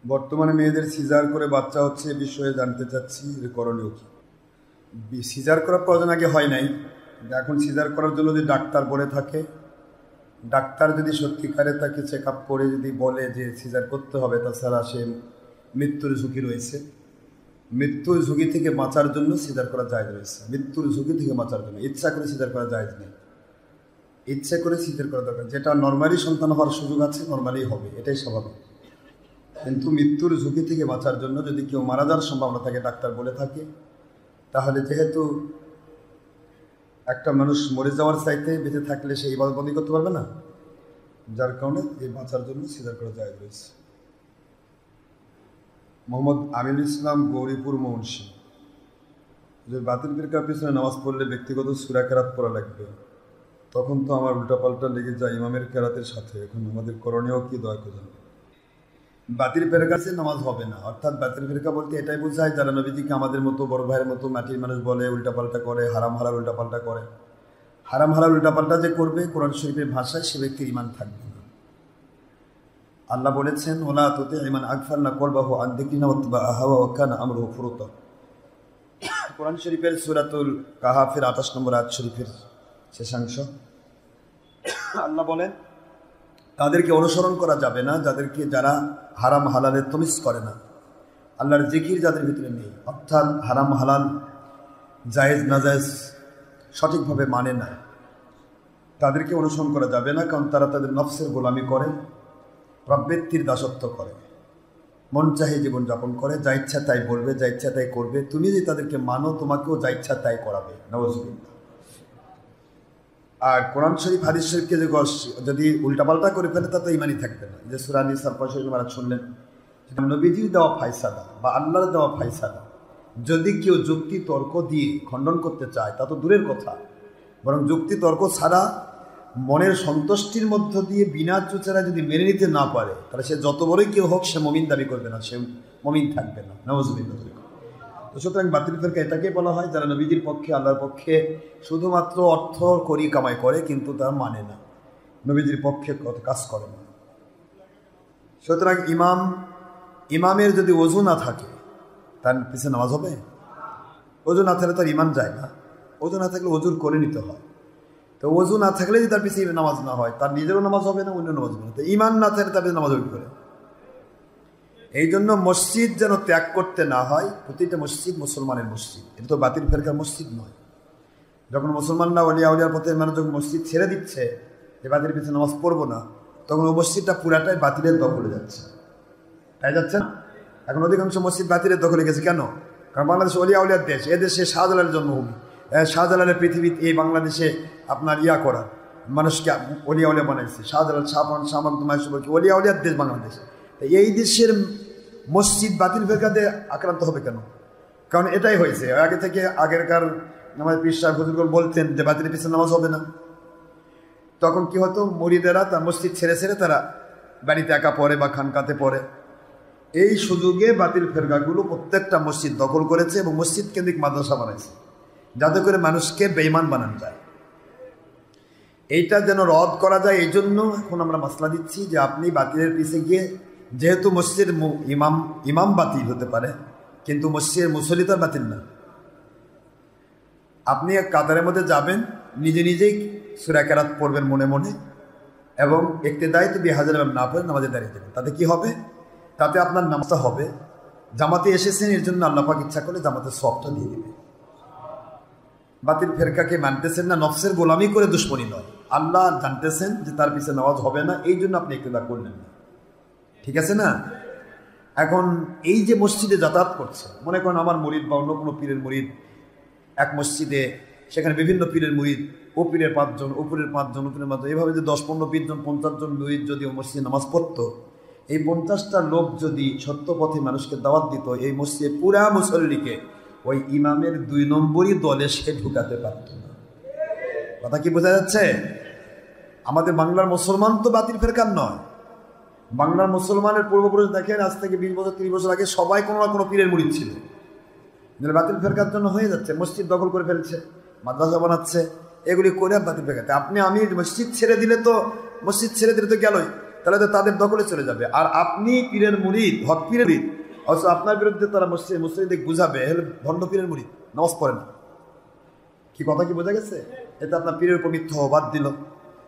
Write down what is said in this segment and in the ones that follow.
বর্তমানে মেয়েদের সিজার করে বাচ্চা হচ্ছে এ বিষয়ে জানতে চাচ্ছি, এর করণীয় কি? সিজার করার প্রয়োজন আগে হয় নাই, এখন সিজার করার জন্য যদি ডাক্তার বলে থাকে, ডাক্তার যদি সত্যিকারে তাকে চেক আপ করে যদি বলে যে সিজার করতে হবে, তাছাড়া সে মৃত্যুর ঝুঁকি রয়েছে, মৃত্যুর ঝুঁকি থেকে বাঁচার জন্য সিজার করা জায়েজ রয়েছে। মৃত্যুর ঝুঁকি থেকে বাঁচার জন্য ইচ্ছা করে সিজার করা জায়েজ নেই, ইচ্ছে করে সিজার করা দরকার। যেটা নর্মালি সন্তান হওয়ার সুযোগ আছে, নর্মালি হবে, এটাই স্বাভাবিক। কিন্তু মৃত্যুর ঝুঁকি থেকে বাঁচার জন্য যদি কেউ মারা যাওয়ার সম্ভাবনা থাকে, ডাক্তার বলে থাকে, তাহলে যেহেতু একটা মানুষ মরে যাওয়ার চাইতে বেঁচে থাকলে সে ইবাদতবন্দি করতে পারবে না, যার কারণে এই বাঁচার জন্য সিজার করা জায়েজ রয়েছে। মোহাম্মদ আমিনুল ইসলাম, গৌরীপুর, মুন্সি। যে বাতিল ফিরকার পিছনে নামাজ পড়লে ব্যক্তিগত সূরা কেরাত পড়া লাগবে, তখন তো আমার উল্টাপাল্টা লেগে যায় ইমামের কেরাতের সাথে। এখন আমাদের করণীয় কি, দয়া করে? বাতিল ফেরকার কাছে নামাজ হবে না, অর্থাৎ বাতিল ফেরকা বলতে এটাই বোঝায় যারা নবীজিকে আমাদের মতো বড় ভাইয়ের মতো মাটির মানুষ বলে, উল্টাপাল্টা করে, হারাম হালাল উল্টাপাল্টা করে। হারাম হালাল উল্টাপাল্টা যে করবে, কোরআন শরীফের ভাষায় সে ব্যক্তির ঈমান থাকবে না। আল্লাহ বলেছেন, ওলা তুতি ইমান আগফালনা কলবাহু আন যিকরিনা ওয়াত্তাবা হাওয়া ওয়া কানা আমরুহু ফুরুতা। কোরআন শরীফের সূরাতুল কাহাফের 28 নম্বর আয়াত শরীফের শেষাংশ। আল্লাহ বলেন, তাদেরকে অনুসরণ করা যাবে না যারা হারাম হালালের তমিজ করে না, আল্লাহর জিকির যাদের ভিতরে নেই, অর্থাৎ হারাম হালাল জায়েজ নাজায়েজ সঠিকভাবে মানে না, তাদেরকে অনুসরণ করা যাবে না। কারণ তারা তাদের নফসের গোলামি করে, প্রবৃত্তির দাসত্ব করে, মন চাহে জীবনযাপন করে, যা ইচ্ছা তাই বলবে, যা ইচ্ছা তাই করবে। তুমি যদি তাদেরকে মানো, তোমাকেও যা ইচ্ছা তাই করাবে। নাউযুবিল্লাহ। আর কোরআন শরীফ হাদিস শরীফকে যদি উল্টাপাল্টা করে ফেলে, তাতে ইমানই থাকবে না। যে সূরা নিসার 65 নম্বর শুনলেন, নবীজির দেওয়া ফায়সালা বা আল্লাহর দেওয়া ফায়সালা যদি কেউ যুক্তি তর্ক দিয়ে খণ্ডন করতে চায়, তা তো দূরের কথা, বরং যুক্তি তর্ক ছাড়া মনের সন্তুষ্টির মধ্য দিয়ে বিনা চুচেরা যদি মেনে নিতে না পারে, তাহলে সে যত বড়ই কেউ হোক, সে মুমিন দাবি করবে না, সে মুমিন থাকবে না। নাউযুবিল্লাহ। তো সুতরাং বাতিল ফেরকা এটাকে বলা হয় যারা নবীজির পক্ষে, আল্লাহর পক্ষে শুধুমাত্র অর্থ করি কামাই করে, কিন্তু তার মানে না, নবীজির পক্ষে কাজ করে না। সুতরাং ইমামের যদি ওযু না থাকে, তার পিছনে নামাজ হবে? ওযু না থাকলে তার ইমান যায় না। ওযু না থাকলে ওযুর করে নিতে হয়। তো ওযু না থাকলে যদি তার পিছনে নামাজ না হয়, তার নিজেরও নামাজ হবে না, অন্য নামাজ হবে না। তো ইমান না থাকলে তার পিছনে নামাজ হবে করে। এই জন্য মসজিদ যেন ত্যাগ করতে না হয়। প্রতিটা মসজিদ মুসলমানের মসজিদ, এটা তো বাতিল ফেরকার মসজিদ নয়। যখন মুসলমানরা ওলিয়া উলিয়ার পথে মানুষ যখন মসজিদ ছেড়ে দিচ্ছে, যে বাতিলের পিছনে নামাজ পড়বো না, তখন ওই মসজিদটা পুরাটাই বাতিলের দখলে যাচ্ছে, তাই যাচ্ছে না? এখন অধিকাংশ মসজিদ বাতিলের দখলে গেছে। কেন? কারণ বাংলাদেশ ওলিয়া উলিয়ার দেশ, এদেশে শাহজালালের জন্মভূমি। শাহজালালের পৃথিবী এই বাংলাদেশে আপনার করা মানুষকে ওলিয়া উলিয়া বানাইছে। শাহজালাল, শাহপান, শাহমাকদুমাইসবরকে ওলিয়া উলিয়ার দেশ বাংলাদেশ। এই দেশের মসজিদ বাতিল ফেরকাতে আক্রান্ত হবে কেন? কারণ এটাই হয়েছে আগে থেকে। আগেরকার আমাদের পীর সাহেব হুজুরগণ বলতেন যে বাতিলের পিছনে নামাজ হবে না। তখন কি হতো, মুরিদেরা তার মসজিদ ছেড়ে ছেড়ে তারা বাড়িতে একা পড়ে বা খানকাতে পড়ে। এই সুযোগে বাতিল ফেরকাগুলো প্রত্যেকটা মসজিদ দখল করেছে এবং মসজিদ কেন্দ্রিক মাদ্রাসা বানাইছে, যাতে করে মানুষকে বেঈমান বানানো যায়। এইটা যেন রদ করা যায়, এই জন্য এখন আমরা মাসলা দিচ্ছি যে আপনি বাতিলের পিছে গিয়ে, যেহেতু মসজিদের ইমাম বাতিল হতে পারে, কিন্তু মসজিদের মুসল্লি তো বাতিল না। আপনি এক কাতারের মধ্যে যাবেন, নিজে নিজেই সূরা কেরাত পড়বেন মনে মনে, এবং ইক্তেদায়ে বিহাজার না পড়ে নামাজে দাঁড়িয়ে যাবেন। তাতে কি হবে? তাতে আপনার নামাজটা হবে। জামাতে এসেছেন, এর জন্য আল্লাহ পাক ইচ্ছা করলে জামাতের সওয়াবটা দিয়ে দেবে। বাতিল ফেরকাকে মানতেছেন না, নফসের গোলামি করে দুশ্মনী নয়। আল্লাহ জানতেছেন যে তার পিছনে নামাজ হবে না, এই জন্য আপনি ইক্তেদা করলেন না। ঠিক আছে না? এখন এই যে মসজিদে যাতায়াত করছে, মনে করেন আমার মুরিদ বা অন্য কোনো পীরের মুরিদ এক মসজিদে, সেখানে বিভিন্ন পীরের মুরিদ, ও পীরের 5 জন, উপরের 5 জন, উপরের 5 জন, এভাবে যদি 10-15, 20 জন, 50 জন মুরিদ যদি ও মসজিদে নামাজ পড়তো, এই 50টা লোক যদি সত্য পথে মানুষকে দাওয়াত দিত, এই মসজিদে পুরা মুসল্লিকে ওই ইমামের 2 নম্বরই দলে সে ঢুকাতে পারত না। কথা কি বোঝা যাচ্ছে? আমাদের বাংলার মুসলমান তো বাতিল ফেরকার নয়। বাংলার মুসলমানের পূর্বপুরুষ দেখেন, আজ থেকে 20 বছর 30 বছর আগে সবাই কোনো না কোনো পীরের মুরিদ ছিল। বাতিল ফেরকার জন্য হয়ে যাচ্ছে, মসজিদ দখল করে ফেলছে, মাদ্রাসা বানাচ্ছে, এগুলি করে বাতিল ফেরকাতে। আমি মসজিদ ছেড়ে দিলে তো গেলই। তাহলে তো তাদের দখলে চলে যাবে। আর আপনি পীরের মুরিদ, হক পীরের মুরিদ, অথচ আপনার বিরুদ্ধে তারা মুসলিমদের বুঝাবে হলে ভণ্ড পীরের মুরিদ, নামাজ পড়ে না। কি কথা কি বোঝা গেছে? এতে আপনার পীরের উপর মিথ্যা অবাদ দিল,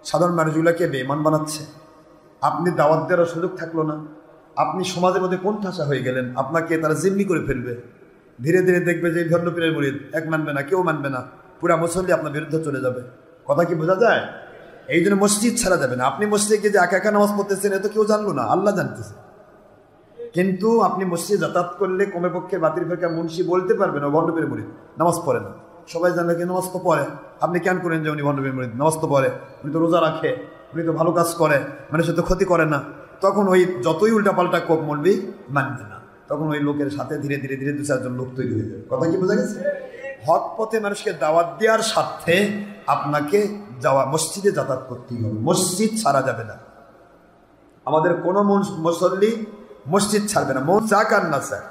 সাধারণ মানুষগুলোকে বেঈমান বানাচ্ছে। আপনি দাওয়াত দেওয়ার সুযোগ থাকলো না, আপনি সমাজের মধ্যে কোন ঠাসা হয়ে গেলেন, আপনাকে তারা জিম্মি করে ফেলবে। ধীরে ধীরে দেখবে যে ভণ্ড পীরের মুরিদ, এক মানবে না, কেউ মানবে না, পুরা মুসল্লি আপনার বিরুদ্ধে চলে যাবে। কথা কি বোঝা যায়? এই জন্য মসজিদ ছাড়া যাবে না। আপনি মসজিদে গিয়ে যে একা একা নামাজ পড়তেছেন, এত কেউ জানলো না, আল্লাহ জানতেছে। কিন্তু আপনি মসজিদে যাতায়াত করলে কমের পক্ষে বাতিল ফেরকা মুন্সি বলতে পারবেন ও ভণ্ড পীরের মুরিদ, নামাজ পড়ে না। সবাই জানলে কি নামাজ তো পড়ে, আপনি কেন করেন যে উনি ভণ্ড পীরের মুরিদ? নামাজ তো পড়ে, উনি তো রোজা রাখে, উনি তো ভালো কাজ করে, মানুষের তো ক্ষতি করে না। তখন ওই যতই উল্টাপাল্টা কোপ মলবি মানবে না, তখন ওই লোকের সাথে ধীরে ধীরে ধীরে দু চারজন লোক তৈরি হয়ে যাবে। কথা কি বোঝা গেছে? হক পথে মানুষকে দাওয়াত দেওয়ার স্বার্থে আপনাকে মসজিদে যাতায়াত করতেই হবে, মসজিদ ছাড়া যাবে না। আমাদের কোনো মুসল্লি মসজিদ ছাড়বে না, মন চাক আর না চাক।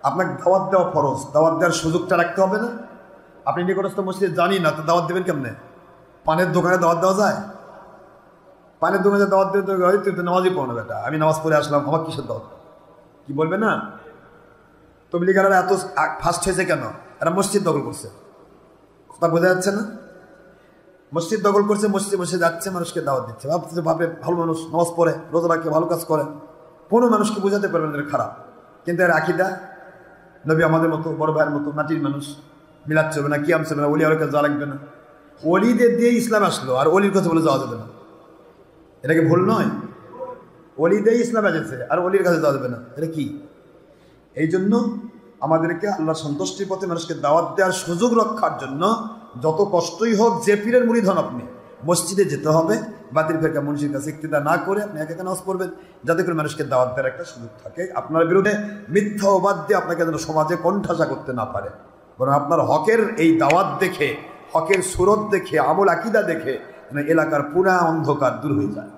আপনাকে দাওয়াত দেওয়া ফরজ, দাওয়াত দেওয়ার সুযোগটা রাখতে হবে না? আপনি নিকটস্থ মসজিদে জানি না, তো দাওয়াত দেবেন কেমনে? পানের দোকানে দাওয়াত দেওয়া যায়? পানের দোকানে দাওয়াত দেবে তুই তো নামাজই পড়ো না বেটা, আমি নামাজ পড়ে আসলাম, আমার কিসের দাওয়াত? কি বলবে না? তবলিগারা এত ফাস্ট হয়েছে কেন? এরা মসজিদ দখল করছে। কথা বোঝা যাচ্ছে না? মসজিদ দখল করছে, মসজিদে বসে যাচ্ছে, মানুষকে দাওয়াত দিচ্ছে, ভাবছে ভাবে ভালো মানুষ, নামাজ পড়ে, রোজা রাখে, ভালো কাজ করে, কোনো মানুষকে বোঝাতে পারবেন এটা খারাপ। কিন্তু এর আকিদা নবী আমাদের মতো বড় ভাইয়ের মতো মাটির মানুষ, মিলাদ চলবে না, কিয়াম চলবে না, ওলি আর কাছে যাওয়া লাগবে না। ওলিদের দিয়ে ইসলাম আসলো, আর অলির কাছে বলে যাওয়া যাবে না। এটাকে ভুল নয়? অলি দিয়ে ইসলাম এসেছে আর অলির কাছে যাওয়া যাবে না, এটা কি? এই জন্য আমাদেরকে আল্লাহর সন্তুষ্টির পথে মানুষকে দাওয়াত দেওয়ার সুযোগ রক্ষার জন্য যত কষ্টই হোক, যে পীরের মুরিদ হন আপনি, মসজিদে যেতে হবে। বাতিল ফেরকা মুন্সির কাছে ইক্তিদা না করে আপনি একা নামাজ পড়বেন, যাতে করে মানুষকে দাওয়াত দেওয়ার একটা সুযোগ থাকে। আপনার বিরুদ্ধে মিথ্যা অবাদ দিয়ে আপনাকে যেন সমাজে কণ্ঠাসা করতে না পারে, বরং আপনার হকের এই দাওয়াত দেখে, হকের সুরত দেখে, আমল আকিদা দেখে এলাকার পুরা অন্ধকার দূর হয়ে যায়।